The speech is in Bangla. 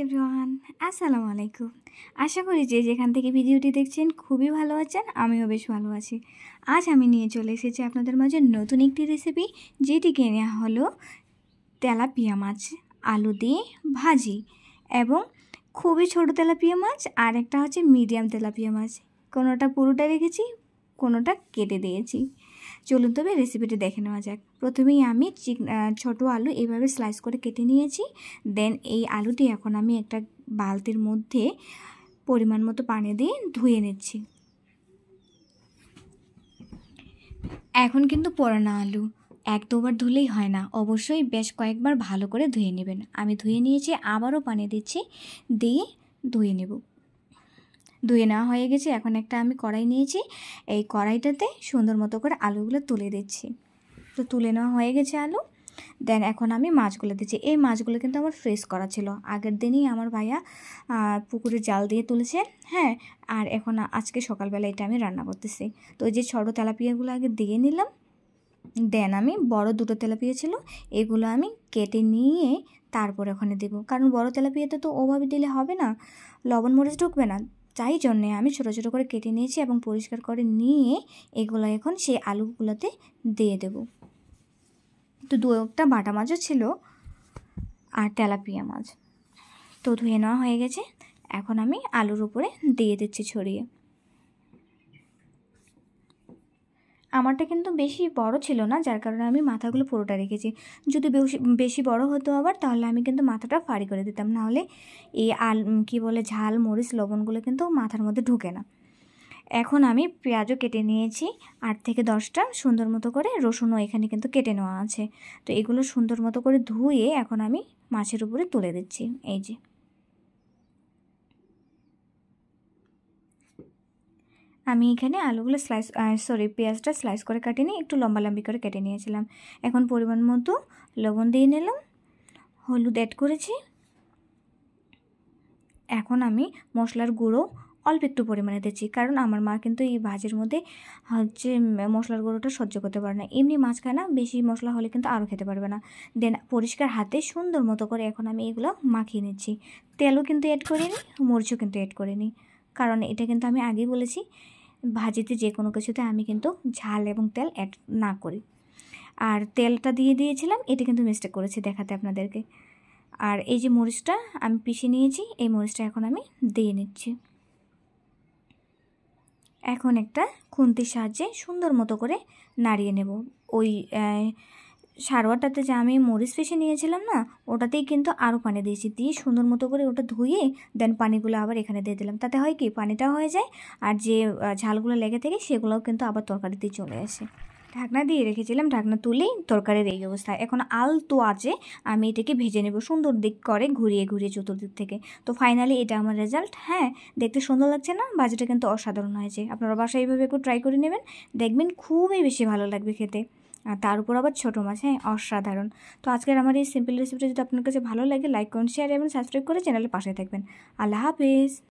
এভরিওয়ান, আসসালামু আলাইকুম। আশা করি যে যেখান থেকে ভিডিওটি দেখছেন খুবই ভালো আছেন, আমিও বেশ ভালো আছি। আজ আমি নিয়ে চলে এসেছি আপনাদের মাঝে নতুন একটি রেসিপি, যেটিকে নেওয়া হলো তেলাপিয়া মাছ আলু দিয়ে ভাজি, এবং খুবই ছোটো তেলাপিয়া মাছ আর একটা হচ্ছে মিডিয়াম তেলাপিয়া মাছ। কোনোটা পুরোটা রেখেছি, কোনোটা কেটে দিয়েছি। চলুন তবে রেসিপিটি দেখে নেওয়া যাক। প্রথমেই আমি ছোটো আলু এইভাবে স্লাইস করে কেটে নিয়েছি। দেন এই আলুটি এখন আমি একটা বালতির মধ্যে পরিমাণ মতো পানি দিয়ে ধুয়ে নিচ্ছি। এখন কিন্তু পুরানো আলু এক দুবার ধুলেই হয় না, অবশ্যই বেশ কয়েকবার ভালো করে ধুয়ে নেবেন। আমি ধুয়ে নিয়েছি, আবারও পানি দিচ্ছি, দিয়ে ধুয়ে নেব। ধুয়ে নেওয়া হয়ে গেছে। এখন একটা আমি কড়াই নিয়েছি, এই কড়াইটাতে সুন্দর মতো করে আলুগুলো তুলে দিচ্ছি। তো তুলে নেওয়া হয়ে গেছে আলু। দেন এখন আমি মাছগুলো দিচ্ছি। এই মাছগুলো কিন্তু আমার ফ্রেশ করা ছিল, আগের দিনই আমার ভাইয়া পুকুরে জাল দিয়ে তুলেছে। হ্যাঁ, আর এখন আজকে সকালবেলা এটা আমি রান্না করতেছি। তো ওই যে ছোটো তেলাপিয়াগুলো আগে দিয়ে নিলাম। দেন আমি বড় দুটো তেলাপিয়া ছিল, এগুলো আমি কেটে নিয়ে তারপর ওখানে দেবো, কারণ বড় তেলাপিয়াতে তো ওভাবে দিলে হবে না, লবণ মরিচ ঢুকবে না। তাই জন্যে আমি ছোটো ছোটো করে কেটে নিয়েছি এবং পরিষ্কার করে নিয়ে এগুলো এখন সেই আলুগুলোতে দিয়ে দেবো। তো দু একটা বাটা মাছও ছিল আর তেলাপিয়া মাছ তো ধুয়ে নেওয়া হয়ে গেছে। এখন আমি আলুর উপরে দিয়ে দিচ্ছি ছড়িয়ে। আমারটা কিন্তু বেশি বড় ছিল না, যার কারণে আমি মাথাগুলো পুরোটা রেখেছি। যদি বেশি বড় হতো আবার, তাহলে আমি কিন্তু মাথাটা ফাড়ি করে দিতাম, নাহলে এই ঝাল মরিচ লবণগুলো কিন্তু মাথার মধ্যে ঢুকে না। এখন আমি পেঁয়াজও কেটে নিয়েছি, 8 থেকে 10টা সুন্দর মতো করে। রসুনও এখানে কিন্তু কেটে নেওয়া আছে। তো এগুলো সুন্দর মতো করে ধুয়ে এখন আমি মাছের উপরে তুলে দিচ্ছি। এই যে আমি এখানে আলুগুলো পেঁয়াজটা স্লাইস করে কাটিয়ে নিয়ে একটু লম্বালম্বি করে কেটে নিয়েছিলাম। এখন পরিমাণ মতো লবণ দিয়ে নিলাম, হলুদ অ্যাড করেছি। এখন আমি মশলার গুঁড়ো অল্প একটু পরিমাণে দিচ্ছি, কারণ আমার মা কিন্তু এই ভাজির মধ্যে হচ্ছে মশলার গুঁড়োটা সহ্য করতে পারে না। এমনি মাছ খায় না, বেশি মশলা হলে কিন্তু আরও খেতে পারবে না। দেন পরিষ্কার হাতে সুন্দর মতো করে এখন আমি এগুলো মাখিয়ে নিচ্ছি। তেলও কিন্তু অ্যাড করিনি, মরিচও কিন্তু অ্যাড করিনি, কারণ এটা কিন্তু আমি আগেই বলেছি, ভাজিতে যে কোনো কিছুতে আমি কিন্তু ঝাল এবং তেল অ্যাড না করি। আর তেলটা দিয়ে দিয়েছিলাম, এটা কিন্তু মিস্টেক করেছি দেখাতে আপনাদেরকে। আর এই যে মরিচটা আমি পিষে নিয়েছি, এই মরিচটা এখন আমি দিয়ে নিচ্ছি। এখন একটা খুন্তির সাহায্যে সুন্দর মতো করে নাড়িয়ে নেব। ওই সারোয়াটাতে যে আমি মরিচ পিষে নিয়েছিলাম না, ওটাতেই কিন্তু আরও পানি দিয়েছি, দিয়ে সুন্দর মতো করে ওটা ধুয়ে দেন পানিগুলো আবার এখানে দিয়ে দিলাম। তাতে হয় কি, পানিটাও হয়ে যায় আর যে ঝালগুলো লেগে থাকে সেগুলোও কিন্তু আবার তরকারিতেই চলে আসে। ঢাকনা দিয়ে রেখেছিলাম, ঢাকনা তুলেই তরকারির এই অবস্থা। এখন আলতো আছে আমি এটাকে ভেজে নেব সুন্দর দিক করে, ঘুরিয়ে ঘুরিয়ে চতুর্দিক থেকে। তো ফাইনালি এটা আমার রেজাল্ট। হ্যাঁ, দেখতে সুন্দর লাগছে না? ভাজিটা কিন্তু অসাধারণ হয়েছে। আপনারা বাসায় এইভাবে একটু ট্রাই করে নেবেন, দেখবেন খুবই বেশি ভালো লাগবে খেতে। আর তার উপর আবার ছোটো মাছ, হ্যাঁ, অসাধারণ। তো আজকের আমার এই সিম্পল রেসিপিটা যদি আপনার কাছে ভালো লাগে, লাইক করুন, শেয়ার এবং সাবস্ক্রাইব করে চ্যানেলের পাশে থাকবেন। আল্লাহ হাফেজ।